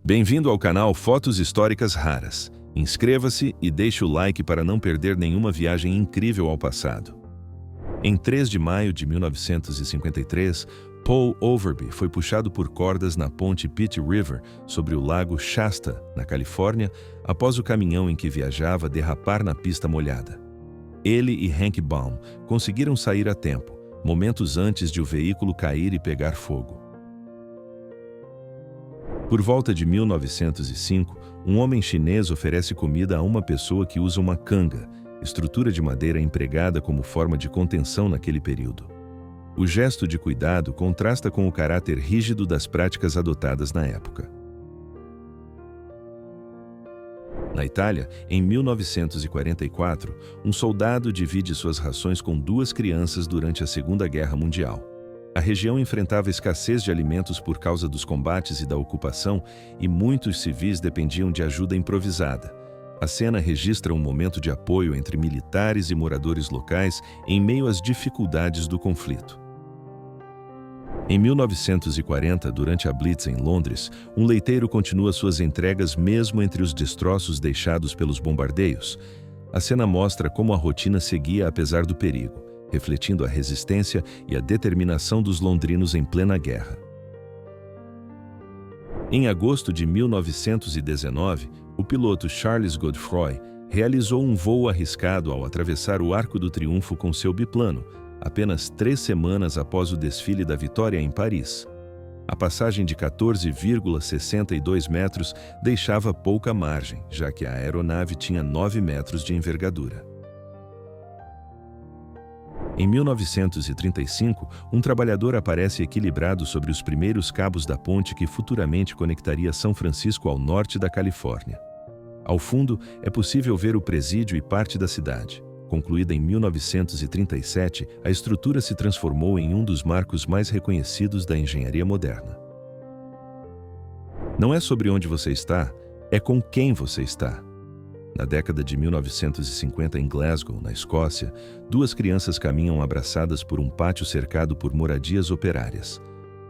Bem-vindo ao canal Fotos Históricas Raras. Inscreva-se e deixe o like para não perder nenhuma viagem incrível ao passado. Em 3 de maio de 1953, Paul Overby foi puxado por cordas na ponte Pitt River sobre o lago Shasta, na Califórnia, após o caminhão em que viajava derrapar na pista molhada. Ele e Hank Baum conseguiram sair a tempo, momentos antes de o veículo cair e pegar fogo. Por volta de 1905, um homem chinês oferece comida a uma pessoa que usa uma canga, estrutura de madeira empregada como forma de contenção naquele período. O gesto de cuidado contrasta com o caráter rígido das práticas adotadas na época. Na Itália, em 1944, um soldado divide suas rações com 2 crianças durante a Segunda Guerra Mundial. A região enfrentava escassez de alimentos por causa dos combates e da ocupação, e muitos civis dependiam de ajuda improvisada. A cena registra um momento de apoio entre militares e moradores locais em meio às dificuldades do conflito. Em 1940, durante a Blitz em Londres, um leiteiro continua suas entregas mesmo entre os destroços deixados pelos bombardeios. A cena mostra como a rotina seguia apesar do perigo, refletindo a resistência e a determinação dos londrinos em plena guerra. Em agosto de 1919, o piloto Charles Godefroy realizou um voo arriscado ao atravessar o Arco do Triunfo com seu biplano, apenas 3 semanas após o desfile da Vitória em Paris. A passagem de 14,62 metros deixava pouca margem, já que a aeronave tinha 9 metros de envergadura. Em 1935, um trabalhador aparece equilibrado sobre os primeiros cabos da ponte que futuramente conectaria São Francisco ao norte da Califórnia. Ao fundo, é possível ver o presídio e parte da cidade. Concluída em 1937, a estrutura se transformou em um dos marcos mais reconhecidos da engenharia moderna. Não é sobre onde você está, é com quem você está. Na década de 1950, em Glasgow, na Escócia, 2 crianças caminham abraçadas por um pátio cercado por moradias operárias.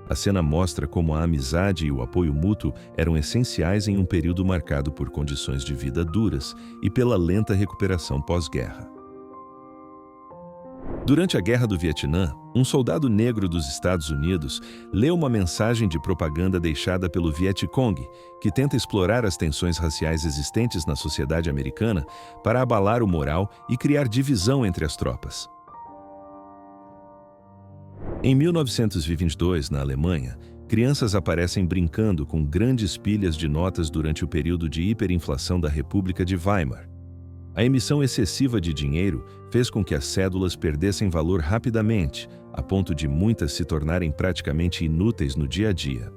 A cena mostra como a amizade e o apoio mútuo eram essenciais em um período marcado por condições de vida duras e pela lenta recuperação pós-guerra. Durante a Guerra do Vietnã, um soldado negro dos Estados Unidos lê uma mensagem de propaganda deixada pelo Vietcong, que tenta explorar as tensões raciais existentes na sociedade americana para abalar o moral e criar divisão entre as tropas. Em 1922, na Alemanha, crianças aparecem brincando com grandes pilhas de notas durante o período de hiperinflação da República de Weimar. A emissão excessiva de dinheiro fez com que as cédulas perdessem valor rapidamente, a ponto de muitas se tornarem praticamente inúteis no dia a dia.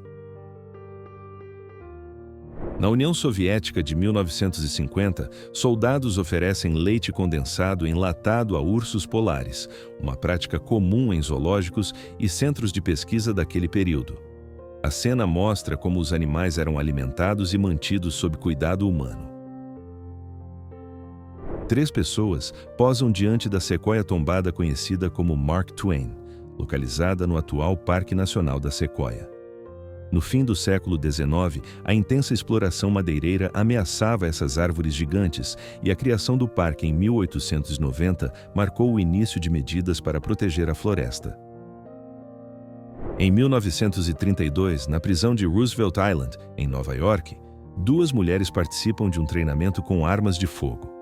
Na União Soviética de 1950, soldados oferecem leite condensado enlatado a ursos polares, uma prática comum em zoológicos e centros de pesquisa daquele período. A cena mostra como os animais eram alimentados e mantidos sob cuidado humano. 3 pessoas posam diante da sequoia tombada conhecida como Mark Twain, localizada no atual Parque Nacional da Sequoia. No fim do século XIX, a intensa exploração madeireira ameaçava essas árvores gigantes e a criação do parque em 1890 marcou o início de medidas para proteger a floresta. Em 1932, na prisão de Roosevelt Island, em Nova York, 2 mulheres participam de um treinamento com armas de fogo.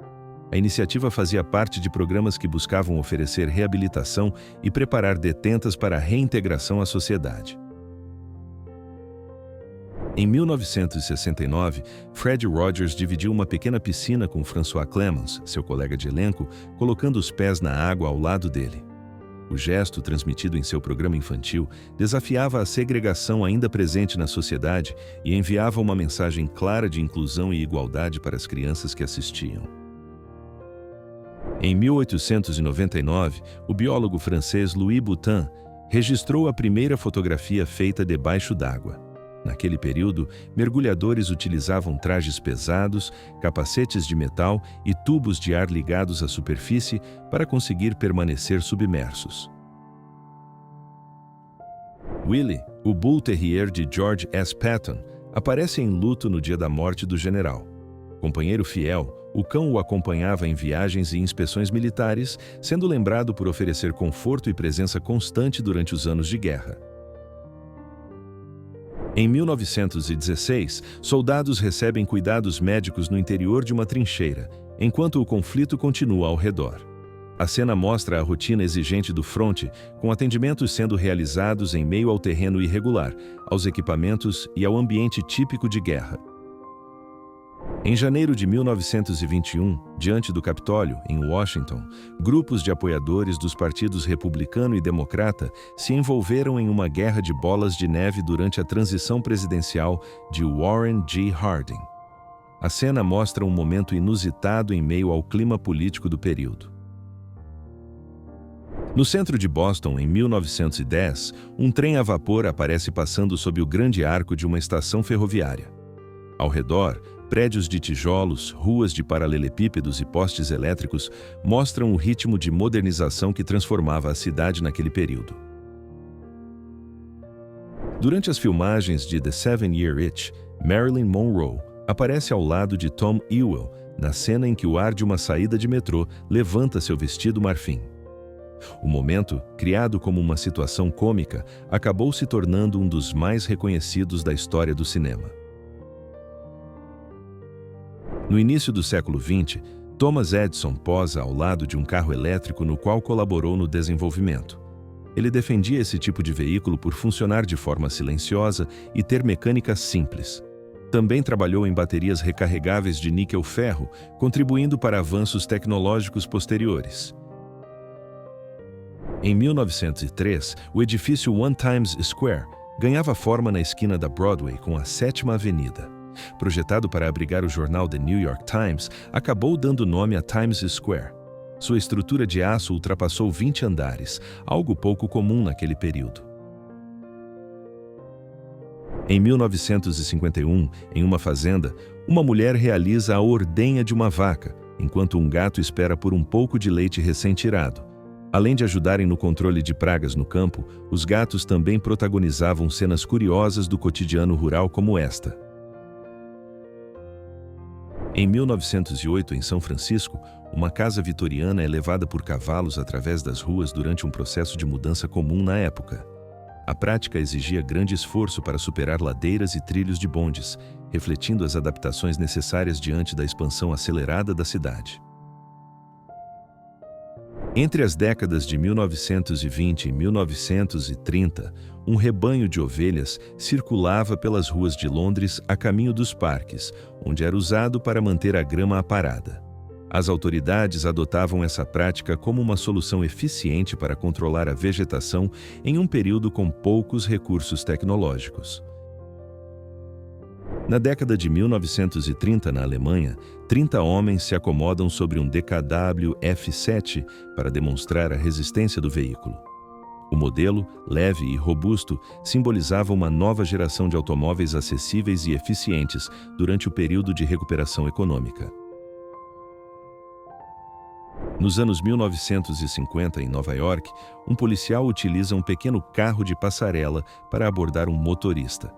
A iniciativa fazia parte de programas que buscavam oferecer reabilitação e preparar detentas para a reintegração à sociedade. Em 1969, Fred Rogers dividiu uma pequena piscina com François Clemens, seu colega de elenco, colocando os pés na água ao lado dele. O gesto, transmitido em seu programa infantil, desafiava a segregação ainda presente na sociedade e enviava uma mensagem clara de inclusão e igualdade para as crianças que assistiam. Em 1899, o biólogo francês Louis Boutin registrou a primeira fotografia feita debaixo d'água. Naquele período, mergulhadores utilizavam trajes pesados, capacetes de metal e tubos de ar ligados à superfície para conseguir permanecer submersos. Willie, o Bull Terrier de George S. Patton, Aparece em luto no dia da morte do general. Companheiro fiel, o cão o acompanhava em viagens e inspeções militares, sendo lembrado por oferecer conforto e presença constante durante os anos de guerra. Em 1916, soldados recebem cuidados médicos no interior de uma trincheira, enquanto o conflito continua ao redor. A cena mostra a rotina exigente do fronte, com atendimentos sendo realizados em meio ao terreno irregular, aos equipamentos e ao ambiente típico de guerra. Em janeiro de 1921, diante do Capitólio, em Washington, grupos de apoiadores dos partidos republicano e democrata se envolveram em uma guerra de bolas de neve durante a transição presidencial de Warren G. Harding. A cena mostra um momento inusitado em meio ao clima político do período. No centro de Boston, em 1910, um trem a vapor aparece passando sob o grande arco de uma estação ferroviária. Ao redor, prédios de tijolos, ruas de paralelepípedos e postes elétricos mostram o ritmo de modernização que transformava a cidade naquele período. Durante as filmagens de The 7-Year Itch, Marilyn Monroe aparece ao lado de Tom Ewell na cena em que o ar de uma saída de metrô levanta seu vestido marfim. O momento, criado como uma situação cômica, acabou se tornando um dos mais reconhecidos da história do cinema. No início do século XX, Thomas Edison posa ao lado de um carro elétrico no qual colaborou no desenvolvimento. Ele defendia esse tipo de veículo por funcionar de forma silenciosa e ter mecânica simples. Também trabalhou em baterias recarregáveis de níquel-ferro, contribuindo para avanços tecnológicos posteriores. Em 1903, o edifício One Times Square ganhava forma na esquina da Broadway com a 7ª Avenida. Projetado para abrigar o jornal The New York Times, acabou dando nome a Times Square. Sua estrutura de aço ultrapassou 20 andares, algo pouco comum naquele período. Em 1951, em uma fazenda, uma mulher realiza a ordenha de uma vaca, enquanto um gato espera por um pouco de leite recém-tirado. Além de ajudarem no controle de pragas no campo, os gatos também protagonizavam cenas curiosas do cotidiano rural como esta. Em 1908, em São Francisco, uma casa vitoriana é levada por cavalos através das ruas durante um processo de mudança comum na época. A prática exigia grande esforço para superar ladeiras e trilhos de bondes, refletindo as adaptações necessárias diante da expansão acelerada da cidade. Entre as décadas de 1920 e 1930, um rebanho de ovelhas circulava pelas ruas de Londres a caminho dos parques, onde era usado para manter a grama aparada. As autoridades adotavam essa prática como uma solução eficiente para controlar a vegetação em um período com poucos recursos tecnológicos. Na década de 1930, na Alemanha, 30 homens se acomodam sobre um DKW F7 para demonstrar a resistência do veículo. O modelo, leve e robusto, simbolizava uma nova geração de automóveis acessíveis e eficientes durante o período de recuperação econômica. Nos anos 1950, em Nova York, um policial utiliza um pequeno carro de passarela para abordar um motorista.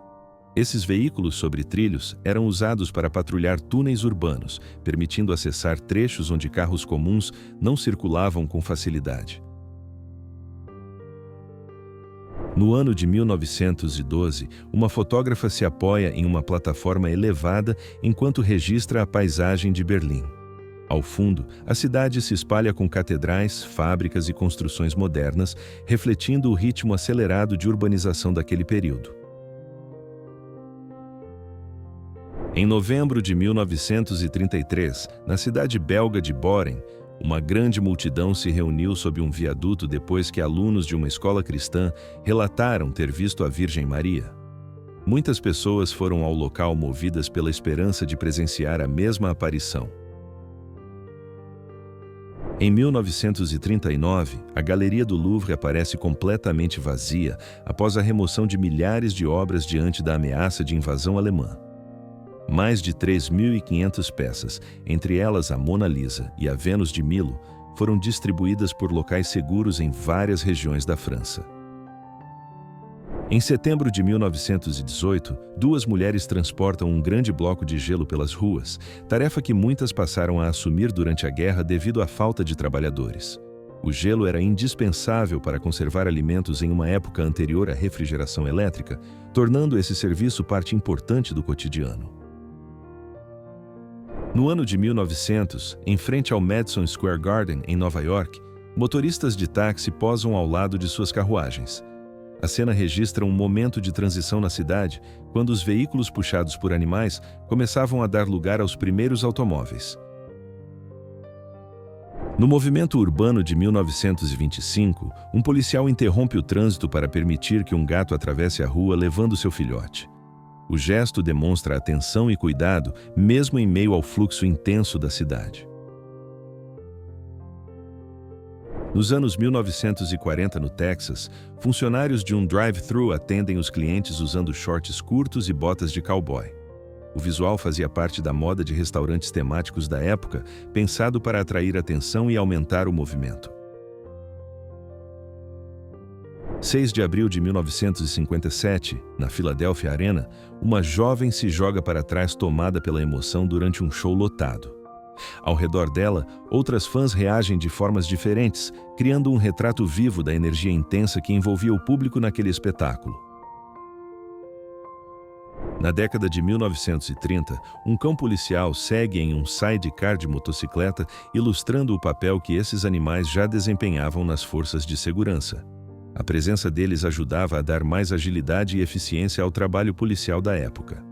Esses veículos sobre trilhos eram usados para patrulhar túneis urbanos, permitindo acessar trechos onde carros comuns não circulavam com facilidade. No ano de 1912, uma fotógrafa se apoia em uma plataforma elevada enquanto registra a paisagem de Berlim. Ao fundo, a cidade se espalha com catedrais, fábricas e construções modernas, refletindo o ritmo acelerado de urbanização daquele período. Em novembro de 1933, na cidade belga de Boren, uma grande multidão se reuniu sob um viaduto depois que alunos de uma escola cristã relataram ter visto a Virgem Maria. Muitas pessoas foram ao local movidas pela esperança de presenciar a mesma aparição. Em 1939, a Galeria do Louvre aparece completamente vazia após a remoção de milhares de obras diante da ameaça de invasão alemã. Mais de 3.500 peças, entre elas a Mona Lisa e a Vênus de Milo, foram distribuídas por locais seguros em várias regiões da França. Em setembro de 1918, duas mulheres transportam um grande bloco de gelo pelas ruas, tarefa que muitas passaram a assumir durante a guerra devido à falta de trabalhadores. O gelo era indispensável para conservar alimentos em uma época anterior à refrigeração elétrica, tornando esse serviço parte importante do cotidiano. No ano de 1900, em frente ao Madison Square Garden, em Nova York, motoristas de táxi posam ao lado de suas carruagens. A cena registra um momento de transição na cidade, quando os veículos puxados por animais começavam a dar lugar aos primeiros automóveis. No movimento urbano de 1925, um policial interrompe o trânsito para permitir que um gato atravesse a rua levando seu filhote. O gesto demonstra atenção e cuidado, mesmo em meio ao fluxo intenso da cidade. Nos anos 1940, no Texas, funcionários de um drive-thru atendem os clientes usando shorts curtos e botas de cowboy. O visual fazia parte da moda de restaurantes temáticos da época, pensado para atrair atenção e aumentar o movimento. 6 de abril de 1957, na Philadelphia Arena, uma jovem se joga para trás tomada pela emoção durante um show lotado. Ao redor dela, outras fãs reagem de formas diferentes, criando um retrato vivo da energia intensa que envolvia o público naquele espetáculo. Na década de 1930, um cão policial segue em um sidecar de motocicleta, ilustrando o papel que esses animais já desempenhavam nas forças de segurança. A presença deles ajudava a dar mais agilidade e eficiência ao trabalho policial da época.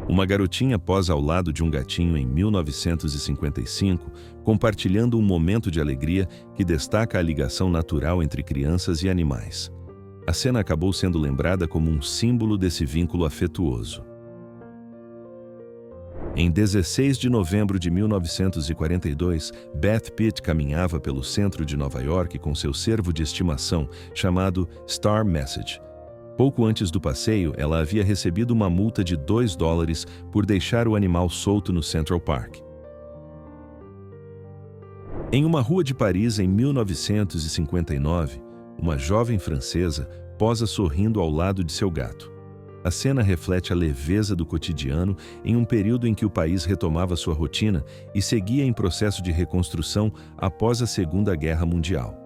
Uma garotinha posa ao lado de um gatinho em 1955, compartilhando um momento de alegria que destaca a ligação natural entre crianças e animais. A cena acabou sendo lembrada como um símbolo desse vínculo afetuoso. Em 16 de novembro de 1942, Beth Pitt caminhava pelo centro de Nova York com seu cervo de estimação, chamado Star Message. Pouco antes do passeio, ela havia recebido uma multa de $2 por deixar o animal solto no Central Park. Em uma rua de Paris, em 1959, uma jovem francesa posa sorrindo ao lado de seu gato. A cena reflete a leveza do cotidiano em um período em que o país retomava sua rotina e seguia em processo de reconstrução após a Segunda Guerra Mundial.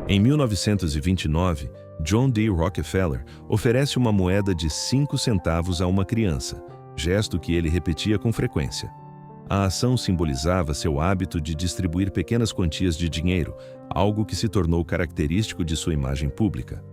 Em 1929, John D. Rockefeller oferece uma moeda de 5 centavos a uma criança, gesto que ele repetia com frequência. A ação simbolizava seu hábito de distribuir pequenas quantias de dinheiro, algo que se tornou característico de sua imagem pública.